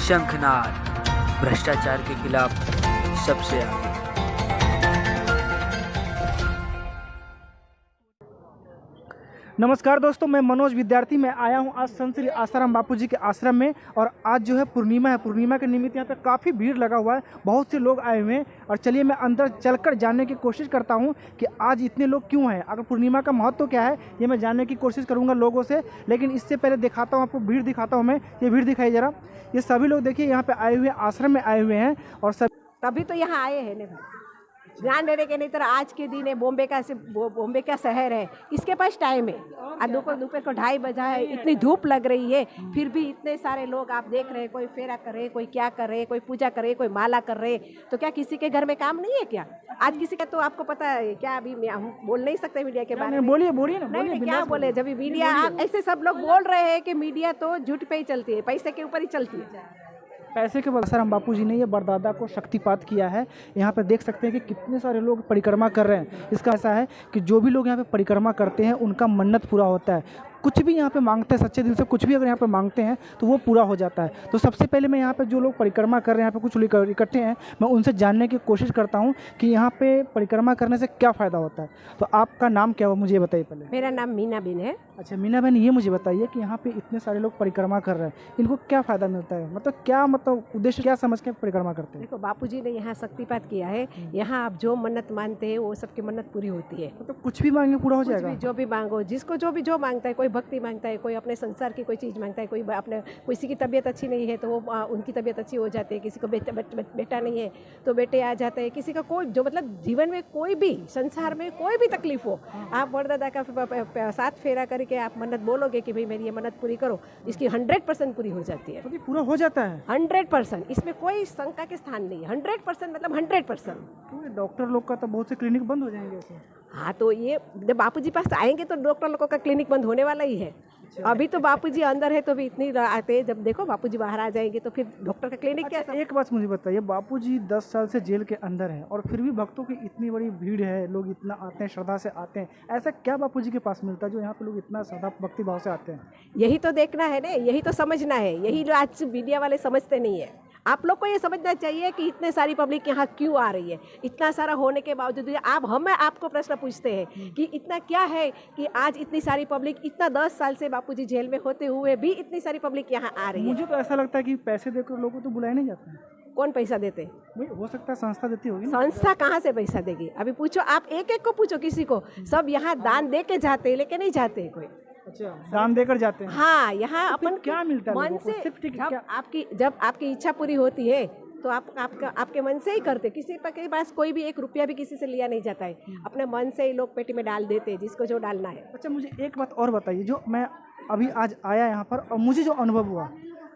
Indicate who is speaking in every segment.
Speaker 1: शंखनाद भ्रष्टाचार के खिलाफ सबसे आगे।
Speaker 2: नमस्कार दोस्तों, मैं मनोज विद्यार्थी में आया हूं आज संत श्री आसाराम बापू जी के आश्रम में। और आज जो है पूर्णिमा है, पूर्णिमा के निमित्त यहाँ पे काफ़ी भीड़ लगा हुआ है, बहुत से लोग आए हुए हैं। और चलिए मैं अंदर चलकर जानने की कोशिश करता हूं कि आज इतने लोग क्यों हैं, अगर पूर्णिमा का महत्व क्या है, ये मैं जानने की कोशिश करूँगा लोगों से। लेकिन इससे पहले दिखाता हूँ आपको, भीड़ दिखाता हूँ मैं। ये भीड़ दिखाई ज़रा, ये सभी लोग देखिए यहाँ पर आए हुए हैं, आश्रम में आए हुए हैं। और सब
Speaker 3: तभी तो यहाँ आए हैं ना, ध्यान देने के नहीं तरह आज के दिन है, बॉम्बे का शहर है, इसके पास टाइम है। आज दोपहर को 2:30 बजा है, इतनी धूप लग रही है, फिर भी इतने सारे लोग आप देख रहे हैं। कोई फेरा कर रहे, कोई क्या कर रहे, कोई पूजा कर रहे, कोई माला कर रहे। तो क्या किसी के घर में काम नहीं है क्या? आज किसी का तो आपको पता है क्या? अभी हम बोल नहीं सकते मीडिया के बारे में।
Speaker 2: बोलिए ना,
Speaker 3: नहीं, क्या बोले? जब मीडिया ऐसे सब लोग बोल रहे हैं कि मीडिया तो झूठ पे ही चलती है, पैसे के ऊपर ही चलती है।
Speaker 2: पैसे के बल आसाराम बापू जी ने ये बरदादा को शक्तिपात किया है। यहाँ पे देख सकते हैं कि कितने सारे लोग परिक्रमा कर रहे हैं। इसका ऐसा है कि जो भी लोग यहाँ पे परिक्रमा करते हैं उनका मन्नत पूरा होता है। कुछ भी यहाँ पे मांगते हैं, सच्चे दिल से कुछ भी अगर यहाँ पे मांगते हैं तो वो पूरा हो जाता है। तो सबसे पहले मैं यहाँ पे जो लोग परिक्रमा कर रहे हैं, यहाँ पे कुछ लोग इकट्ठे हैं, मैं उनसे जानने की कोशिश करता हूँ कि यहाँ पे परिक्रमा करने से क्या फ़ायदा होता है। तो आपका नाम क्या हुआ, मुझे बताइए पहले।
Speaker 3: मेरा नाम मीना बिन है।
Speaker 2: अच्छा मीना बहन, ये मुझे बताइए कि यहाँ पे इतने सारे लोग परिक्रमा कर रहे हैं, इनको क्या फ़ायदा मिलता है? मतलब उद्देश्य क्या समझ के परिक्रमा करते हैं?
Speaker 3: देखो, बापूजी ने यहाँ शक्तिपात किया है। यहाँ आप जो मन्नत मानते हैं वो सबकी मन्नत पूरी होती है।
Speaker 2: मतलब कुछ भी मांगे पूरा हो जाएगा?
Speaker 3: जो भी मांगो, जिसको जो मांगता है। कोई भक्ति मांगता है, कोई अपने संसार की कोई चीज़ मांगता है, कोई अपने किसी की तबीयत अच्छी नहीं है तो वो उनकी तबीयत अच्छी हो जाती है। किसी को बेटा नहीं है तो बेटे आ जाते हैं। किसी का कोई जो मतलब जीवन में कोई भी, संसार में कोई भी तकलीफ हो, आप बरदादा का साथ फेरा करके आप मन्नत बोलोगे कि भाई मेरी ये मन्नत पूरी करो, इसकी 100% पूरी हो जाती है।
Speaker 2: तो पूरा हो जाता है
Speaker 3: 100%, इसमें कोई शंका के स्थान नहीं है। 100% मतलब 100%।
Speaker 2: तो डॉक्टर लोग का तो बहुत से क्लिनिक बंद हो जाएंगे ऐसे।
Speaker 3: हाँ, तो ये जब बापूजी पास आएंगे तो डॉक्टर लोगों का क्लिनिक बंद होने वाला ही है। अभी तो बापूजी अंदर है तो भी इतनी आते हैं, जब देखो बापूजी बाहर आ जाएंगे तो फिर डॉक्टर का क्लिनिक क्या?
Speaker 2: एक बात मुझे बताइए, बापूजी 10 साल से जेल के अंदर हैं और फिर भी भक्तों की इतनी बड़ी भीड़ है, लोग इतना आते हैं, श्रद्धा से आते हैं, ऐसा क्या बापूजी के पास मिलता है जो यहाँ पे लोग इतना श्रद्धा भक्ति भाव से आते हैं?
Speaker 3: यही तो देखना है ना, यही तो समझना है। यही जो आज मीडिया वाले समझते नहीं है। आप लोग को ये समझना चाहिए कि इतने सारी पब्लिक यहाँ क्यों आ रही है। इतना सारा होने के बावजूद आपको प्रश्न पूछते हैं कि इतना क्या है कि आज इतनी सारी पब्लिक, इतना 10 साल से बापूजी जेल में होते हुए भी इतनी सारी पब्लिक यहाँ आ रही है।
Speaker 2: मुझे तो ऐसा लगता है कि पैसे देकर लोगों को तो बुलाया नहीं जाता है।
Speaker 3: कौन पैसा देते?
Speaker 2: हो सकता है संस्था देती होगी।
Speaker 3: संस्था कहाँ से पैसा देगी? अभी पूछो, आप एक को पूछो किसी को। सब यहाँ दान दे के जाते हैं, लेके नहीं जाते कोई।
Speaker 2: अच्छा, दान देकर जाते हैं।
Speaker 3: हाँ, यहाँ
Speaker 2: तो
Speaker 3: अपन
Speaker 2: क्या मिलता है
Speaker 3: मन से? जब आपकी इच्छा पूरी होती है तो आपके मन से ही करते। किसी के पास कोई भी 1 रुपया भी किसी से लिया नहीं जाता है। अपने मन से ही लोग पेटी में डाल देते हैं जिसको जो डालना है।
Speaker 2: अच्छा, मुझे एक बात और बताइए, जो मैं अभी आज आया यहाँ पर और मुझे जो अनुभव हुआ,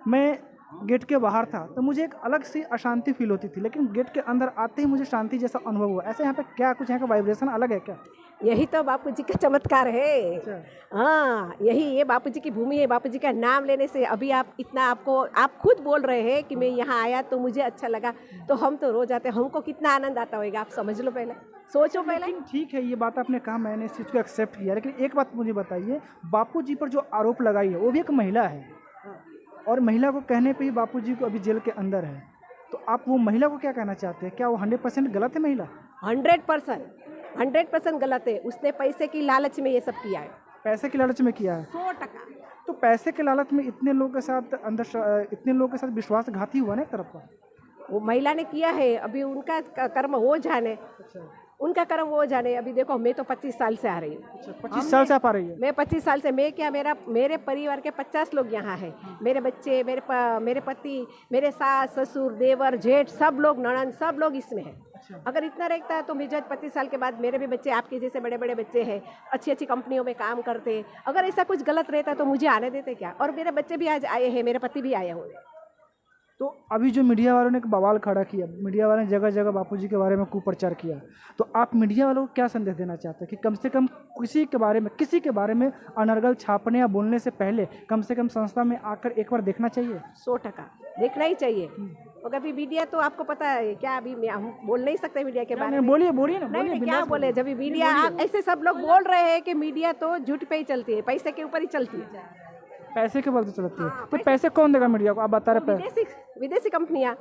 Speaker 2: मैं गेट के बाहर था तो मुझे एक अलग सी अशांति फील होती थी, लेकिन गेट के अंदर आते ही मुझे शांति जैसा अनुभव हुआ। ऐसे यहाँ पे क्या कुछ यहाँ का वाइब्रेशन अलग है क्या?
Speaker 3: यही तो बापूजी का चमत्कार है। हाँ, ये बापूजी की भूमि है। बापूजी का नाम लेने से अभी आप खुद बोल रहे हैं कि मैं यहाँ आया तो मुझे अच्छा लगा, तो हम तो रोज आते हैं, हमको कितना आनंद आता होगा। आप समझ लो, पहले सोचो। पहले
Speaker 2: ठीक है, ये बात आपने कहा, मैंने इस चीज़ को एक्सेप्ट किया, लेकिन एक बात मुझे बताइए, बापूजी पर जो आरोप लगाई है वो भी एक महिला है, और महिला को कहने पे ही बापूजी को अभी जेल के अंदर है। तो आप वो महिला को क्या कहना चाहते हैं? क्या वो 100% गलत है महिला?
Speaker 3: 100% गलत है। उसने पैसे की लालच में ये सब किया है।
Speaker 2: पैसे की लालच में किया है
Speaker 3: 100%।
Speaker 2: तो पैसे के लालच में इतने लोगों के साथ विश्वासघाती हुआ ना एक तरफ का।
Speaker 3: वो महिला ने किया है, अभी उनका कर्म वो जाने।
Speaker 2: अच्छा,
Speaker 3: उनका कर्म वो जाने। अभी देखो, मैं तो 25 साल से आ रही हूँ।
Speaker 2: अच्छा, 25 साल से आप आ रही है?
Speaker 3: मैं 25 साल से, मैं क्या, मेरे परिवार के 50 लोग यहाँ हैं। मेरे बच्चे, मेरे पति, मेरे सास ससुर, देवर जेठ, सब लोग, ननद, सब लोग इसमें हैं। अगर इतना रहता है तो मुझे 25 साल के बाद मेरे भी बच्चे आपके जैसे बड़े बड़े बच्चे हैं, अच्छी अच्छी कंपनियों में काम करते हैं। अगर ऐसा कुछ गलत रहता तो मुझे आने देते क्या? और मेरे बच्चे भी आज आए हैं, मेरे पति भी आए हुए हैं।
Speaker 2: तो अभी जो मीडिया वालों ने एक बवाल खड़ा किया, मीडिया वालों ने जगह जगह बापूजी के बारे में कुप्रचार किया, तो आप मीडिया वालों को क्या संदेश देना चाहते हैं कि कम से कम किसी के बारे में अनर्गल छापने या बोलने से पहले कम से कम संस्था में आकर एक बार देखना चाहिए?
Speaker 3: 100% देखना ही चाहिए। अगर भी मीडिया तो आपको पता है क्या, अभी हम बोल नहीं सकते मीडिया के बारे में।
Speaker 2: बोलिए ना।
Speaker 3: नहीं, क्या बोले? जब मीडिया ऐसे सब लोग बोल रहे हैं कि मीडिया तो झूठ पे ही चलती है, पैसे के ऊपर ही चलती है।
Speaker 2: पैसे के बल से चलती है। तो पैसे कौन देगा मीडिया को, आप बता रहे हैं?
Speaker 3: विदेशी विदेशी कंपनियां,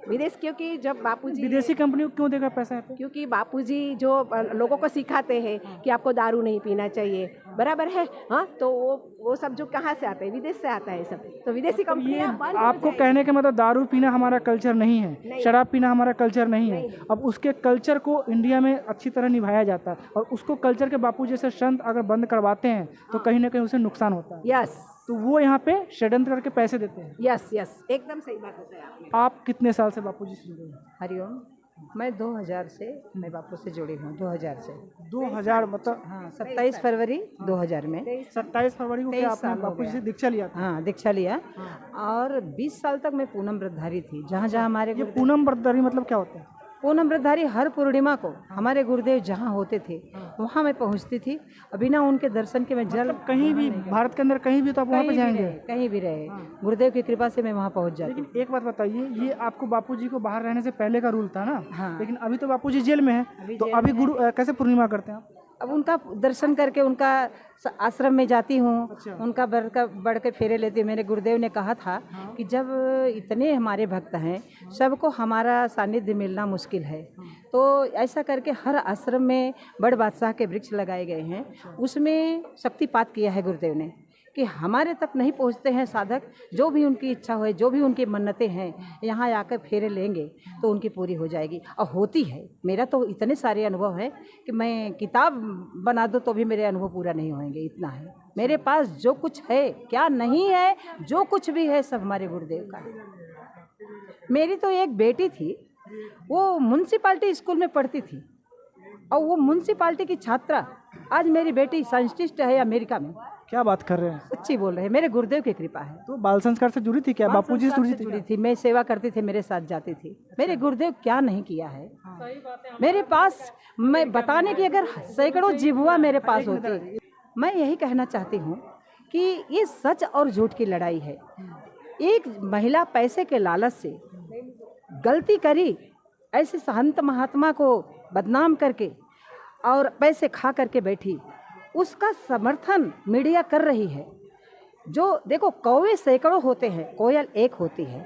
Speaker 3: विदेश, क्योंकि जब बापूजी,
Speaker 2: विदेशी कंपनी को क्यों देगा पैसा यहाँ पे?
Speaker 3: क्योंकि बापूजी जो लोगों को सिखाते हैं कि आपको दारू नहीं पीना चाहिए, बराबर है, हाँ, तो वो सब जो कहाँ से आता है, विदेश से आता है सब, तो विदेशी कंपनियां बंद हो
Speaker 2: आपको
Speaker 3: जाएगी।
Speaker 2: कहने का मतलब दारू पीना हमारा कल्चर नहीं है, शराब पीना हमारा कल्चर नहीं है। अब उसके कल्चर को इंडिया में अच्छी तरह निभाया जाता है, और उसको कल्चर के बापू जैसे संत अगर बंद करवाते हैं तो कहीं ना कहीं उसे नुकसान होता है।
Speaker 3: यस,
Speaker 2: तो वो यहाँ पे षड्यंत्र करके पैसे देते हैं।
Speaker 3: यस, यस, एकदम सही बात बताया आपने।
Speaker 2: आप कितने साल से बापू जी से जुड़े हैं?
Speaker 4: हरिओम। मैं 2000 से मैं बापू से जुड़ी हूँ, 2000 से।
Speaker 2: 2000 मतलब
Speaker 4: हाँ, 27 फरवरी 2000 में।
Speaker 2: 27 फरवरी को क्या
Speaker 4: 23
Speaker 2: आपने
Speaker 4: साल हो
Speaker 2: बापू जी
Speaker 4: गया।
Speaker 2: से दीक्षा लिया था?
Speaker 4: हाँ, दीक्षा लिया। और 20 साल तक मैं पूनम व्रतधारी थी। जहाँ जहाँ हमारे
Speaker 2: ये पूनम व्रतधारी मतलब क्या होता है?
Speaker 4: पूनम व्रतधारी हर पूर्णिमा को हमारे गुरुदेव जहाँ होते थे वहाँ मैं पहुँचती थी। बिना उनके दर्शन के मैं जल
Speaker 2: कहीं भी भारत के अंदर कहीं भी तो आप वहाँ पे जाएंगे?
Speaker 4: कहीं भी रहे, गुरुदेव की कृपा से मैं वहाँ पहुँच जाती।
Speaker 2: लेकिन एक बात बताइए, ये आपको बापूजी को बाहर रहने से पहले का रूल था ना?
Speaker 4: हाँ।
Speaker 2: लेकिन अभी तो बापूजी जेल में है, तो अभी गुरु कैसे पूर्णिमा करते हैं आप?
Speaker 4: अब उनका दर्शन करके उनका आश्रम में जाती हूँ।
Speaker 2: अच्छा।
Speaker 4: उनका बढ़ के फेरे लेती हूँ। मेरे गुरुदेव ने कहा था कि जब इतने हमारे भक्त हैं, सबको हमारा सानिध्य मिलना मुश्किल है, तो ऐसा करके हर आश्रम में बड़ बादशाह के वृक्ष लगाए गए हैं। उसमें शक्तिपात किया है गुरुदेव ने कि हमारे तक नहीं पहुंचते हैं साधक, जो भी उनकी इच्छा हो, जो भी उनकी मन्नतें हैं, यहाँ आकर फेरे लेंगे तो उनकी पूरी हो जाएगी, और होती है। मेरा तो इतने सारे अनुभव है कि मैं किताब बना दूँ तो भी मेरे अनुभव पूरा नहीं होंगे, इतना है मेरे पास। जो कुछ है, क्या नहीं है, जो कुछ भी है सब हमारे गुरुदेव का है। मेरी तो एक बेटी थी, वो म्यूनसिपाल्टी स्कूल में पढ़ती थी, और वो म्यूनसिपाल्टी की छात्रा आज मेरी बेटी साइंटिस्ट है अमेरिका में।
Speaker 2: क्या बात कर रहे हैं?
Speaker 4: सच्ची बोल रहे हैं, मेरे गुरुदेव की कृपा है।
Speaker 2: तो बाल संस्कार से जुड़ी थी क्या? बापूजी से जुड़ी थी?
Speaker 4: जुड़ी थी, मैं सेवा करती थी, मेरे साथ जाती थी। मेरे गुरुदेव क्या नहीं किया है मेरे पास, मैं बताने की अगर सैकड़ों जिह्वा मेरे पास होती। मैं यही कहना चाहती हूँ कि ये सच और झूठ की लड़ाई है। एक महिला पैसे के लालच से गलती करी, ऐसे संत महात्मा को बदनाम करके और पैसे खा करके बैठी, उसका समर्थन मीडिया कर रही है। जो देखो, कौवे सैकड़ों होते हैं, कोयल एक होती है।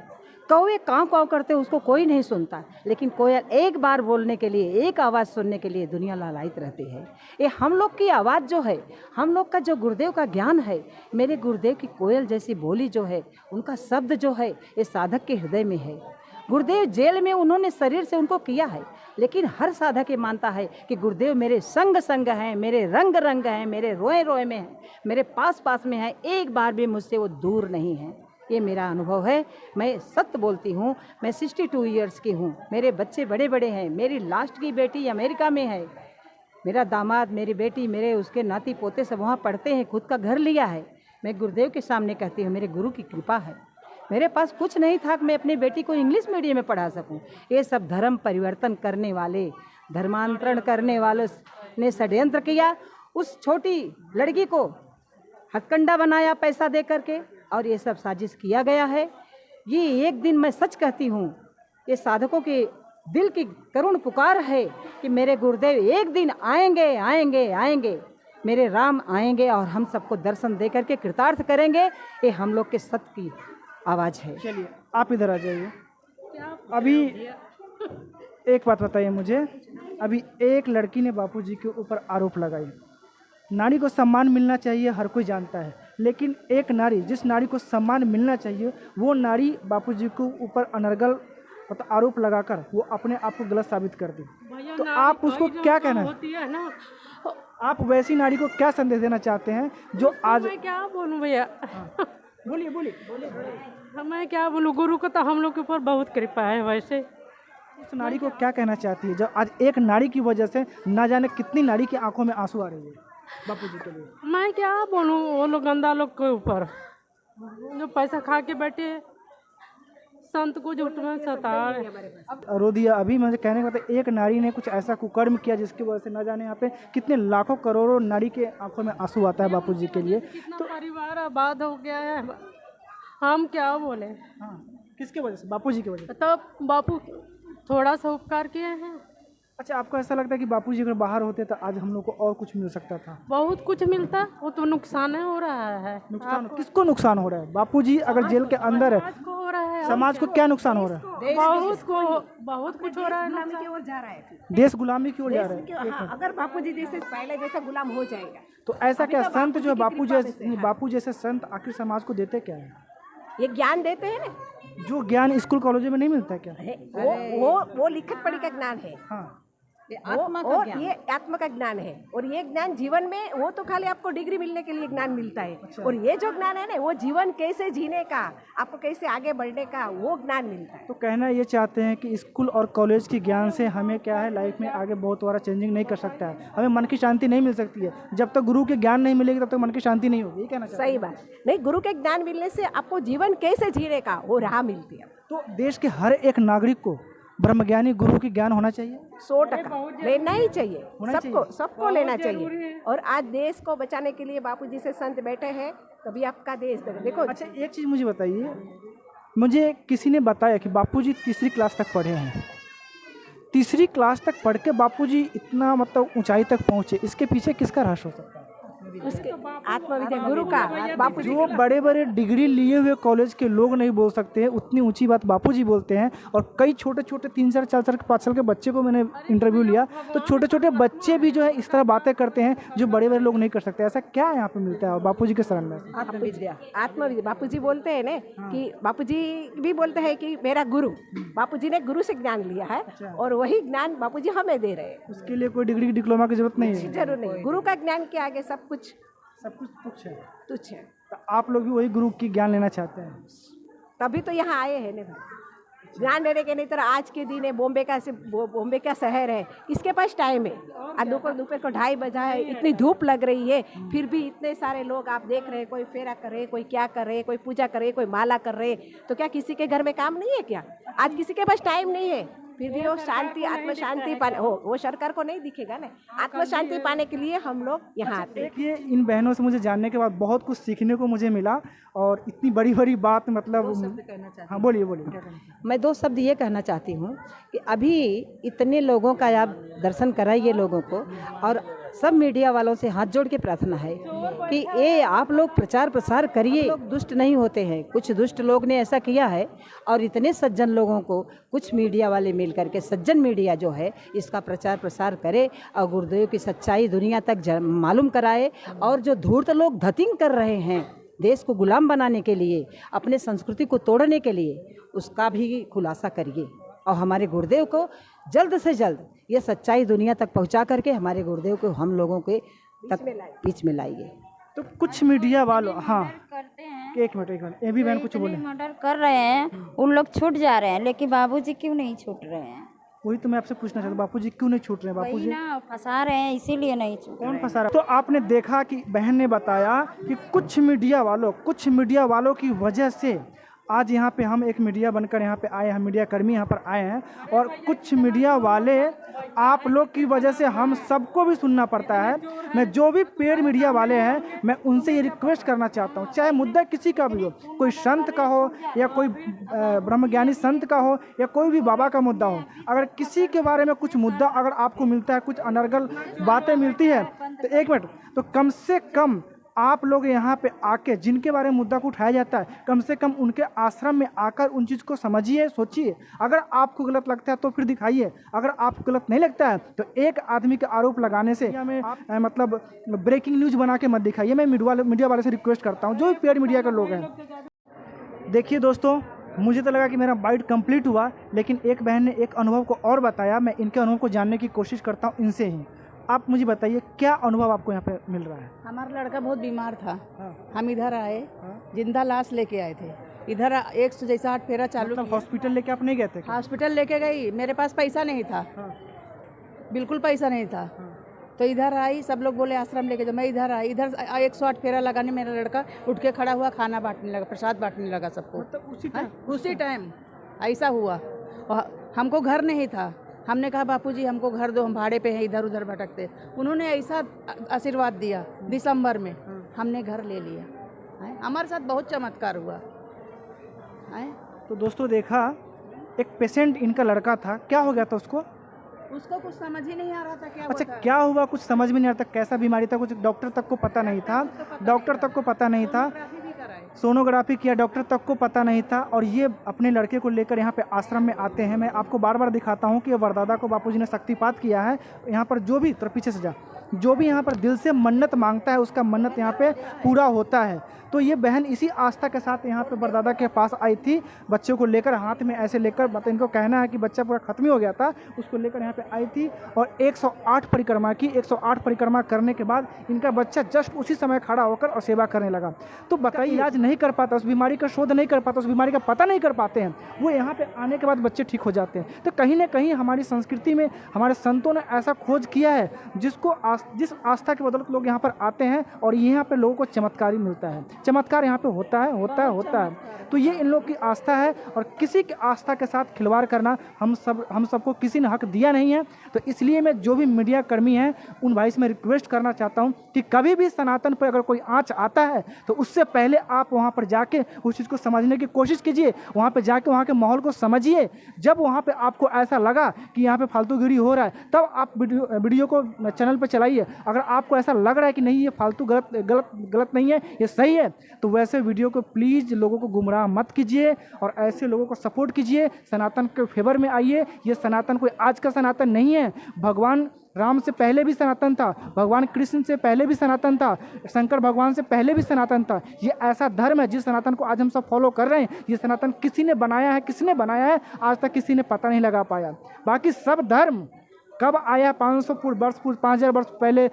Speaker 4: कौवे काँव काँव करते हैं, उसको कोई नहीं सुनता, लेकिन कोयल एक बार बोलने के लिए, एक आवाज़ सुनने के लिए दुनिया लालायित रहती है। ये हम लोग की आवाज़ जो है, हम लोग का जो गुरुदेव का ज्ञान है, मेरे गुरुदेव की कोयल जैसी बोली जो है, उनका शब्द जो है, ये साधक के हृदय में है। गुरुदेव जेल में उन्होंने शरीर से उनको किया है, लेकिन हर साधक ये मानता है कि गुरुदेव मेरे संग संग हैं, मेरे रंग रंग हैं, मेरे रोए रोए में हैं, मेरे पास पास में हैं, एक बार भी मुझसे वो दूर नहीं है। ये मेरा अनुभव है, मैं सत्य बोलती हूँ। मैं 62 ईयर्स की हूँ, मेरे बच्चे बड़े बड़े हैं, मेरी लास्ट की बेटी अमेरिका में है, मेरा दामाद, मेरी बेटी, मेरे उसके नाती पोते सब वहाँ पढ़ते हैं, खुद का घर लिया है। मैं गुरुदेव के सामने कहती हूँ, मेरे गुरु की कृपा है। मेरे पास कुछ नहीं था कि मैं अपनी बेटी को इंग्लिश मीडियम में पढ़ा सकूं। ये सब धर्म परिवर्तन करने वाले, धर्मांतरण करने वालों ने षड्यंत्र किया। उस छोटी लड़की को हथकंडा बनाया पैसा दे करके, और ये सब साजिश किया गया है। ये एक दिन, मैं सच कहती हूँ, ये साधकों के दिल की करुण पुकार है कि मेरे गुरुदेव एक दिन आएंगे, आएंगे, आएंगे, मेरे राम आएंगे और हम सबको दर्शन दे करके कृतार्थ करेंगे। ये हम लोग के सत्य की आवाज़ है।
Speaker 2: चलिए आप इधर आ जाइए। अभी एक बात बताइए मुझे, अभी एक लड़की ने बापूजी के ऊपर आरोप लगाई। नारी को सम्मान मिलना चाहिए, हर कोई जानता है, लेकिन एक नारी, जिस नारी को सम्मान मिलना चाहिए, वो नारी बापूजी के ऊपर अनर्गल मतलब आरोप लगाकर वो अपने आप को गलत साबित कर दी। तो आप उसको क्या कहना है? आप वैसी नारी को क्या संदेश देना चाहते हैं जो आज?
Speaker 5: मैं क्या बोलूं भैया,
Speaker 2: बोलिए बोलिए।
Speaker 5: मैं क्या बोलूं, गुरु को तो हम लोग के ऊपर बहुत कृपा है। वैसे
Speaker 2: उस नारी को क्या कहना चाहती है जो आज एक नारी की वजह से ना जाने कितनी नारी की आंखों में आंसू आ रही है बापूजी के लिए?
Speaker 5: मैं क्या बोलूं, वो लोग गंदा लोग के ऊपर जो पैसा खा के बैठे संत को झूठ में सता रहे।
Speaker 2: रो दिया। अभी मुझे कहने का मतलब एक नारी ने कुछ ऐसा कुकर्म किया जिसकी वजह से ना जाने यहाँ पे कितने लाखों करोड़ों नारी के आंखों में आंसू आता है बापूजी के लिए।
Speaker 5: तो परिवार आबाद हो गया है, हम क्या बोले।
Speaker 2: हाँ, किसके वजह से? बापूजी की वजह से।
Speaker 5: तो बापू थोड़ा सा उपकार किए हैं,
Speaker 2: अच्छा, आपको ऐसा लगता है कि बापूजी अगर बाहर होते तो आज हम लोग को और कुछ मिल सकता था?
Speaker 5: बहुत कुछ मिलता, वो तो नुकसान हो रहा है।
Speaker 2: नुकसान किसको नुकसान हो रहा है? बापूजी अगर जेल के अंदर है,
Speaker 5: समाज को हो रहा है,
Speaker 2: समाज को क्या नुकसान हो रहा है?
Speaker 5: बहुत कुछ हो रहा है।
Speaker 3: गुलामी की ओर जा रहा है फिर।
Speaker 2: देश गुलामी की ओर जा रहा है।
Speaker 3: क्यों? हाँ, अगर बापूजी जैसे पहले जैसा गुलाम हो जाएगा
Speaker 2: तो ऐसा क्या
Speaker 3: तो
Speaker 2: संत जो है
Speaker 3: बापूजी की कृपा से,
Speaker 2: बापू जैसे संत आखिर समाज को देते क्या है?
Speaker 3: ये ज्ञान देते हैं ना,
Speaker 2: जो ज्ञान स्कूल कॉलेजों में नहीं मिलता क्या?
Speaker 3: वो लिखत पढ़ी का ज्ञान है।
Speaker 2: हाँ,
Speaker 3: और ये आत्मा का ज्ञान है। और ये ज्ञान जीवन में, वो तो खाली आपको डिग्री मिलने के लिए ज्ञान मिलता है। और ये जो ज्ञान है ना, वो जीवन कैसे जीने का, आपको कैसे आगे बढ़ने का, वो ज्ञान मिलता है।
Speaker 2: तो कहना ये चाहते हैं कि स्कूल और कॉलेज के ज्ञान से हमें क्या है, लाइफ में आगे बहुत बड़ा चेंजिंग नहीं कर सकता है, हमें मन की शांति नहीं मिल सकती है। जब तक गुरु के ज्ञान नहीं मिलेगी तब तक मन की शांति नहीं होगी, ये कहना चाहते हैं।
Speaker 3: सही बात नहीं, गुरु के ज्ञान मिलने से आपको जीवन कैसे जीने का वो राह मिलती है।
Speaker 2: तो देश के हर एक नागरिक को ब्रह्मज्ञानी गुरु की ज्ञान होना चाहिए।
Speaker 3: 100% लेना ही चाहिए, सबको लेना चाहिए। और आज देश को बचाने के लिए बापूजी से संत बैठे हैं, तभी आपका देश देखो।
Speaker 2: अच्छा, एक चीज़ मुझे बताइए, मुझे किसी ने बताया कि बापूजी तीसरी क्लास तक पढ़े हैं। तीसरी क्लास तक पढ़ के बापूजी इतना मतलब ऊंचाई तक पहुंचे, इसके पीछे किसका रहस्य हो सकता है?
Speaker 3: उसके आत्मविद्या गुरु का, बापूजी
Speaker 2: जो बड़े बड़े डिग्री लिए हुए कॉलेज के लोग नहीं बोल सकते हैं, उतनी ऊंची बात बापूजी बोलते हैं। और कई छोटे छोटे 3 साल 4 साल 5 साल के बच्चे को मैंने इंटरव्यू लिया, तो छोटे छोटे बच्चे भी जो है इस तरह बातें करते हैं जो बड़े बड़े लोग नहीं कर सकते। ऐसा क्या यहाँ पे मिलता है बापूजी के शरण में?
Speaker 3: आत्मविद्या बापूजी बोलते हैं ना कि बापूजी भी बोलते हैं कि मेरा गुरु, बापूजी ने गुरु से ज्ञान लिया है और वही ज्ञान बापूजी हमें दे रहे हैं।
Speaker 2: उसके लिए कोई डिग्री डिप्लोमा की जरूरत नहीं है?
Speaker 3: जरूर नहीं, गुरु का ज्ञान के आगे सब कुछ तुच्छ है।
Speaker 2: तो आप लोग भी वही गुरु की ज्ञान लेना चाहते हैं,
Speaker 3: तभी तो यहाँ आए हैं ना भाई, ज्ञान लेने के। नहीं तो आज के दिन है, बॉम्बे का शहर है, इसके पास टाइम है। आज दोपहर को 2:30 बजा है, इतनी धूप लग रही है, फिर भी इतने सारे लोग आप देख रहे हैं, कोई फेरा कर रहे, कोई क्या कर रहे, कोई पूजा कर रहे, कोई माला कर रहे। तो क्या किसी के घर में काम नहीं है क्या? आज किसी के पास टाइम नहीं है, फिर भी वो शांति, आत्म शांति पाने, वो सरकार को नहीं दिखेगा ना। आत्म शांति पाने के लिए हम लोग यहाँ आते हैं।
Speaker 2: देखिए, इन बहनों से मुझे जानने के बाद बहुत कुछ सीखने को मुझे मिला, और इतनी बड़ी बड़ी बात, मतलब हाँ बोलिए।
Speaker 4: मैं 2 शब्द ये कहना चाहती हूँ कि अभी इतने लोगों का आप दर्शन कराइए लोगों को, और सब मीडिया वालों से हाथ जोड़ के प्रार्थना है कि ये आप लोग प्रचार प्रसार करिए। लोग दुष्ट नहीं होते हैं, कुछ दुष्ट लोग ने ऐसा किया है, और इतने सज्जन लोगों को कुछ मीडिया वाले मिल करके, सज्जन मीडिया जो है, इसका प्रचार प्रसार करे और गुरुदेव की सच्चाई दुनिया तक मालूम कराए। और जो धूर्त लोग धतिंग कर रहे हैं देश को गुलाम बनाने के लिए, अपने संस्कृति को तोड़ने के लिए, उसका भी खुलासा करिए। और हमारे गुरुदेव को जल्द से जल्द ये सच्चाई दुनिया तक पहुंचा करके हमारे गुरुदेव को हम लोगों के तक बीच में लाइए।
Speaker 2: तो कुछ मीडिया वालों, हाँ
Speaker 6: करते हैं,
Speaker 2: एक मिनट, ये भी बहन कुछ बोले।
Speaker 6: मर्डर कर रहे हैं, उन लोग छूट जा रहे हैं, लेकिन बाबूजी क्यों नहीं छूट रहे हैं?
Speaker 2: वही तो मैं आपसे पूछना चाहता हूँ, बापूजी क्यों नहीं छूट रहे हैं?
Speaker 6: वही
Speaker 2: बापूजी
Speaker 6: ना फंसा रहे हैं, इसीलिए नहीं छूट
Speaker 2: कौन
Speaker 6: रहे हैं।
Speaker 2: फंसा रहा है? तो आपने देखा कि बहन ने बताया कि कुछ मीडिया वालों की वजह से आज यहाँ पे हम एक मीडिया बनकर यहाँ पे आए हैं, मीडिया कर्मी यहाँ पर आए हैं, और कुछ मीडिया वाले आप लोग की वजह से हम सबको भी सुनना पड़ता है। मैं जो भी पेड मीडिया वाले हैं, मैं उनसे ये रिक्वेस्ट करना चाहता हूँ, चाहे मुद्दा किसी का भी हो, कोई संत का हो या कोई ब्रह्मज्ञानी संत का हो या कोई भी बाबा का मुद्दा हो, अगर किसी के बारे में कुछ मुद्दा अगर आपको मिलता है, कुछ अनर्गल बातें मिलती है, तो 1 मिनट, तो कम से कम आप लोग यहाँ पे आके जिनके बारे में मुद्दा को उठाया जाता है, कम से कम उनके आश्रम में आकर उन चीज़ को समझिए, सोचिए। अगर आपको गलत लगता है तो फिर दिखाइए, अगर आपको गलत नहीं लगता है तो एक आदमी के आरोप लगाने से हमें मतलब ब्रेकिंग न्यूज़ बना के मत दिखाइए। मैं मीडिया वाले से रिक्वेस्ट करता हूँ, जो भी पेड मीडिया के लोग हैं। देखिए दोस्तों, मुझे तो लगा कि मेरा बाइट कंप्लीट हुआ, लेकिन एक बहन ने एक अनुभव को और बताया। मैं इनके अनुभव को जानने की कोशिश करता हूँ इनसे ही। आप मुझे बताइए, क्या अनुभव आपको यहाँ पे मिल रहा है?
Speaker 7: हमारा लड़का बहुत बीमार था। हम इधर आए, जिंदा लाश लेके आए थे। इधर 108 फेरा चालू।
Speaker 2: मतलब हॉस्पिटल लेके आप नहीं गए थे?
Speaker 7: हॉस्पिटल लेके गई, मेरे पास पैसा नहीं था, बिल्कुल पैसा नहीं था। तो इधर आई, सब लोग बोले आश्रम लेके जाओ। मैं इधर आई, इधर 108 फेरा लगाने मेरा लड़का उठ के खड़ा हुआ, खाना बांटने लगा, प्रसाद बांटने लगा सबको।
Speaker 2: मतलब
Speaker 7: उसी टाइम ऐसा हुआ। और हमको घर नहीं था, हमने कहा बापूजी हमको घर दो, हम भाड़े पे हैं, इधर उधर भटकते। उन्होंने ऐसा आशीर्वाद दिया, दिसंबर में हमने घर ले लिया। हमारे साथ बहुत चमत्कार हुआ।
Speaker 2: तो दोस्तों देखा, एक पेशेंट इनका लड़का था, क्या हो गया था उसको?
Speaker 7: उसको कुछ समझ ही नहीं आ रहा था क्या
Speaker 2: अच्छा,
Speaker 7: हुआ था।
Speaker 2: क्या हुआ कुछ समझ में नहीं आता, कैसा बीमारी था, कुछ डॉक्टर तक को पता नहीं था, डॉक्टर तक को पता नहीं था,
Speaker 7: सोनोग्राफी भी कराए।
Speaker 2: सोनोग्राफी किया, डॉक्टर तक को पता नहीं था। और ये अपने लड़के को लेकर यहाँ पे आश्रम में आते हैं। मैं आपको बार बार दिखाता हूँ कि वरदादा को बापूजी ने शक्तिपात किया है। यहाँ पर जो भी, तो पीछे से जा, जो भी यहाँ पर दिल से मन्नत मांगता है उसका मन्नत यहाँ पे पूरा होता है। तो ये बहन इसी आस्था के साथ यहाँ पे वरदादा के पास आई थी, बच्चे को लेकर हाथ में ऐसे लेकर, इनको कहना है कि बच्चा पूरा खत्म ही हो गया था, उसको लेकर यहाँ पे आई थी और 108 परिक्रमा की। 108 परिक्रमा करने के बाद इनका बच्चा जस्ट उसी समय खड़ा होकर और सेवा करने लगा। तो बताइए, इलाज नहीं कर पाता, उस बीमारी का शोध नहीं कर पाता, उस बीमारी का पता नहीं कर पाते हैं, वो यहाँ पे आने के बाद बच्चे ठीक हो जाते हैं। तो कहीं ना कहीं हमारी संस्कृति में हमारे संतों ने ऐसा खोज किया है जिसको जिस आस्था के बदौलत लोग यहाँ पर आते हैं और यहाँ पे लोगों को चमत्कार ही मिलता है, चमत्कार यहाँ पे होता है। तो ये इन लोग की आस्था है और किसी की आस्था के साथ खिलवाड़ करना हम सबको किसी ने हक दिया नहीं है। तो इसलिए मैं जो भी मीडिया कर्मी हैं उन भाई से मैं रिक्वेस्ट करना चाहता हूँ कि कभी भी सनातन पर अगर कोई आँच आता है तो उससे पहले आप वहाँ पर जाके उस चीज़ को समझने की कोशिश कीजिए, वहाँ पर जाके वहाँ के माहौल को समझिए। जब वहाँ पर आपको ऐसा लगा कि यहाँ पर फालतूगिरी हो रहा है तब आप वीडियो को चैनल पर चलाइए। अगर आपको ऐसा लग रहा है कि नहीं ये फालतू गलत नहीं है, ये सही है, तो वैसे वीडियो को प्लीज़ लोगों को गुमराह मत कीजिए और ऐसे लोगों को सपोर्ट कीजिए। सनातन के फेवर में आइए। ये सनातन कोई आज का सनातन नहीं है, भगवान राम से पहले भी सनातन था, भगवान कृष्ण से पहले भी सनातन था, शंकर भगवान से पहले भी सनातन था। ये ऐसा धर्म है जिस सनातन को आज हम सब फॉलो कर रहे हैं। ये सनातन किसी ने बनाया है, किसने बनाया है आज तक किसी ने पता नहीं लगा पाया। बाकी सब धर्म कब आया, 500 वर्ष, 5000 वर्ष पहले,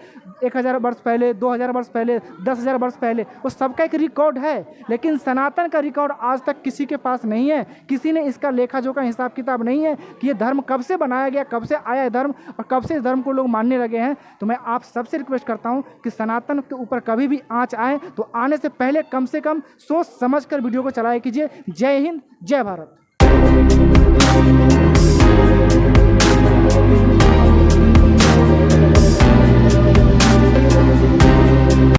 Speaker 2: 1000 वर्ष पहले, 2000 वर्ष पहले, 10,000 वर्ष पहले, वो सबका एक रिकॉर्ड है। लेकिन सनातन का रिकॉर्ड आज तक किसी के पास नहीं है। किसी ने इसका लेखा जोखा हिसाब किताब नहीं है कि ये धर्म कब से बनाया गया, कब से आया है धर्म और कब से इस धर्म को लोग मानने लगे हैं। तो मैं आप सबसे रिक्वेस्ट करता हूँ कि सनातन के ऊपर कभी भी आँच आए तो आने से पहले कम से कम सोच समझ कर वीडियो को चलाया कीजिए। जय हिंद, जय भारत।